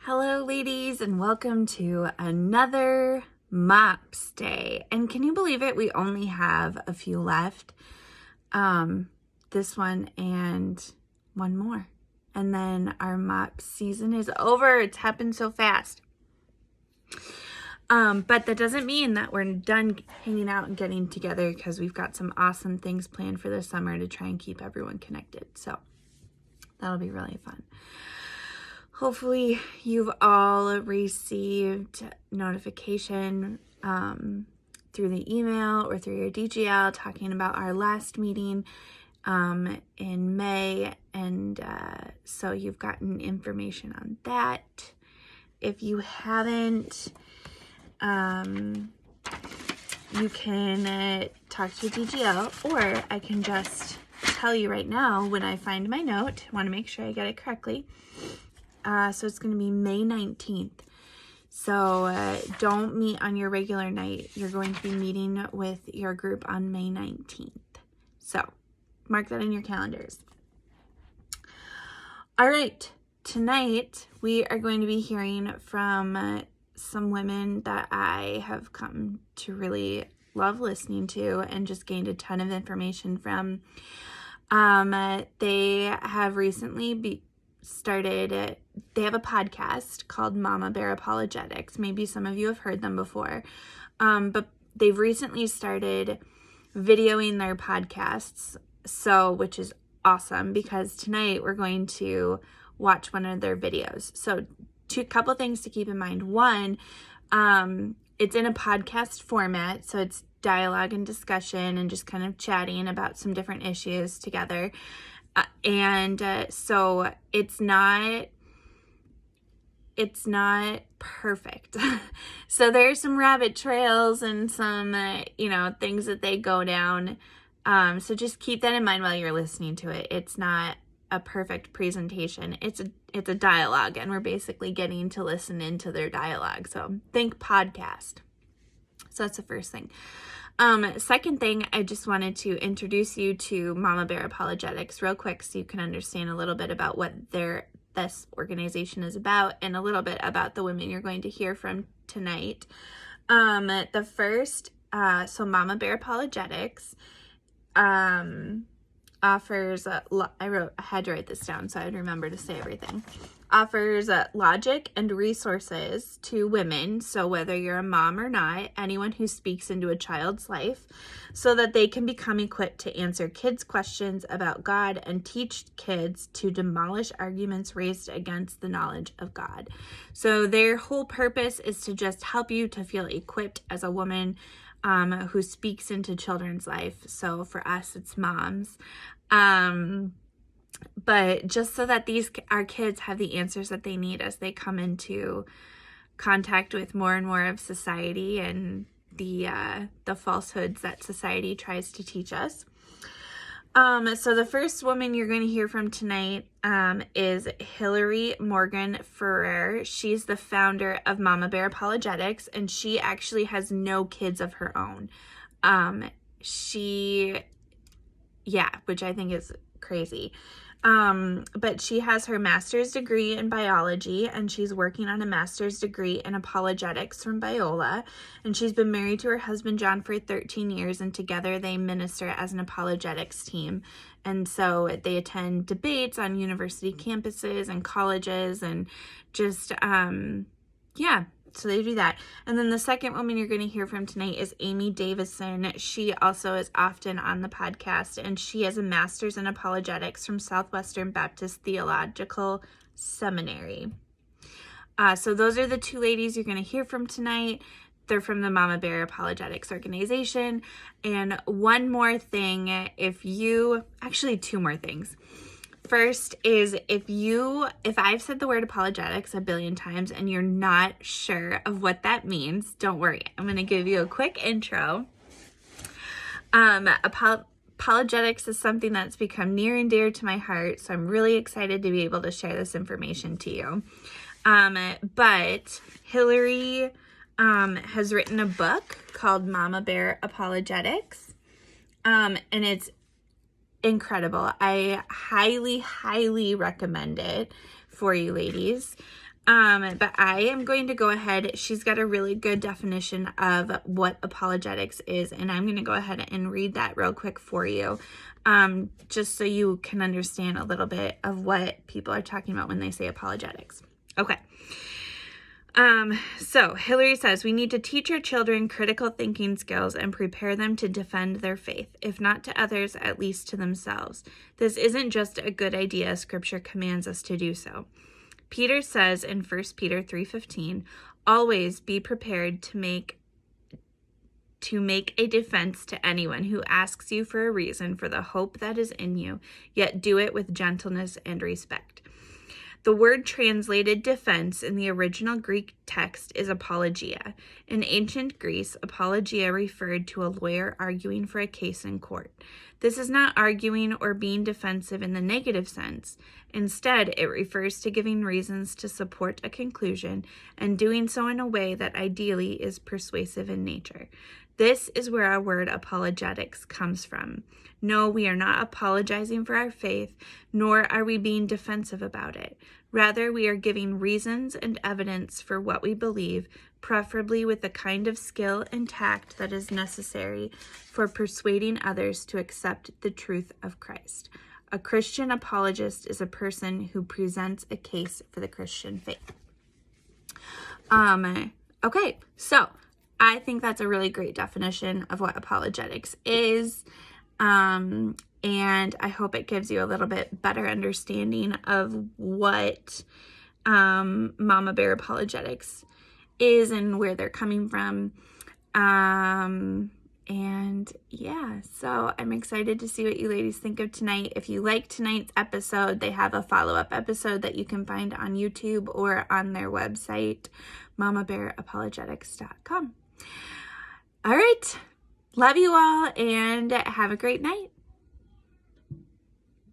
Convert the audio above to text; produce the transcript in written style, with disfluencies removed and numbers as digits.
Hello, ladies, and welcome to another Mops Day. And can you believe it? We only have a few left. This one and one more. And then our Mops season is over. It's happened so fast. But that doesn't mean that we're done hanging out and getting together, because we've got some awesome things planned for the summer to try and keep everyone connected. So that'll be really fun. Hopefully you've all received notification through the email or through your DGL talking about our last meeting in May, and so you've gotten information on that. If you haven't, you can talk to your DGL, or I can just tell you right now when I find my note. I want to make sure I get it correctly. So it's going to be May 19th. So don't meet on your regular night. You're going to be meeting with your group on May 19th. So mark that in your calendars. All right. Tonight we are going to be hearing from some women that I have come to really love listening to and just gained a ton of information from. They have recently they have a podcast called Mama Bear Apologetics. Maybe some of you have heard them before. But they've recently started videoing their podcasts, which is awesome, because tonight we're going to watch one of their videos. So couple things to keep in mind. One, it's in a podcast format, so it's dialogue and discussion and just kind of chatting about some different issues together. So it's not perfect. So there's some rabbit trails and some, things that they go down. So just keep that in mind while you're listening to it. It's not a perfect presentation. It's a dialogue, and we're basically getting to listen into their dialogue. So think podcast. So that's the first thing. Second thing, I just wanted to introduce you to Mama Bear Apologetics real quick, so you can understand a little bit about what this organization is about, and a little bit about the women you're going to hear from tonight. The first, so Mama Bear Apologetics offers, I had to write this down so I'd remember to say everything. Offers logic and resources to women, so whether you're a mom or not, anyone who speaks into a child's life, so that they can become equipped to answer kids' questions about God and teach kids to demolish arguments raised against the knowledge of God. So their whole purpose is to just help you to feel equipped as a woman who speaks into children's life. So for us, it's moms. But just so that our kids have the answers that they need as they come into contact with more and more of society and the falsehoods that society tries to teach us. So the first woman you're going to hear from tonight is Hillary Morgan Ferrer. She's the founder of Mama Bear Apologetics, and she actually has no kids of her own. Which I think is crazy. But she has her master's degree in biology, and she's working on a master's degree in apologetics from Biola. And she's been married to her husband, John, for 13 years, and together they minister as an apologetics team. And so they attend debates on university campuses and colleges, and just, so they do that. And then the second woman you're going to hear from tonight is Amy Davison. She also is often on the podcast, and she has a master's in apologetics from Southwestern Baptist Theological Seminary. So those are the two ladies you're going to hear from tonight. They're from the Mama Bear Apologetics organization. And one more thing, two more things. First is, if I've said the word apologetics a billion times and you're not sure of what that means, don't worry. I'm going to give you a quick intro. Apologetics is something that's become near and dear to my heart, so I'm really excited to be able to share this information to you. But Hillary has written a book called Mama Bear Apologetics, and it's incredible. I highly, highly recommend it for you ladies. But I am going to go ahead. She's got a really good definition of what apologetics is, and I'm going to go ahead and read that real quick for you, just so you can understand a little bit of what people are talking about when they say apologetics. Okay. So Hillary says, we need to teach our children critical thinking skills and prepare them to defend their faith, if not to others, at least to themselves. This isn't just a good idea. Scripture commands us to do so. Peter says in 1 Peter 3:15, always be prepared to make a defense to anyone who asks you for a reason for the hope that is in you, yet do it with gentleness and respect. The word translated defense in the original Greek text is apologia. In ancient Greece, apologia referred to a lawyer arguing for a case in court. This is not arguing or being defensive in the negative sense. Instead, it refers to giving reasons to support a conclusion and doing so in a way that ideally is persuasive in nature. This is where our word apologetics comes from. No, we are not apologizing for our faith, nor are we being defensive about it. Rather, we are giving reasons and evidence for what we believe, preferably with the kind of skill and tact that is necessary for persuading others to accept the truth of Christ. A Christian apologist is a person who presents a case for the Christian faith. Okay, so I think that's a really great definition of what apologetics is. And I hope it gives you a little bit better understanding of what Mama Bear Apologetics is and where they're coming from. And yeah, so I'm excited to see what you ladies think of tonight. If you like tonight's episode, they have a follow-up episode that you can find on YouTube or on their website, mamabearapologetics.com. All right. Love you all and have a great night.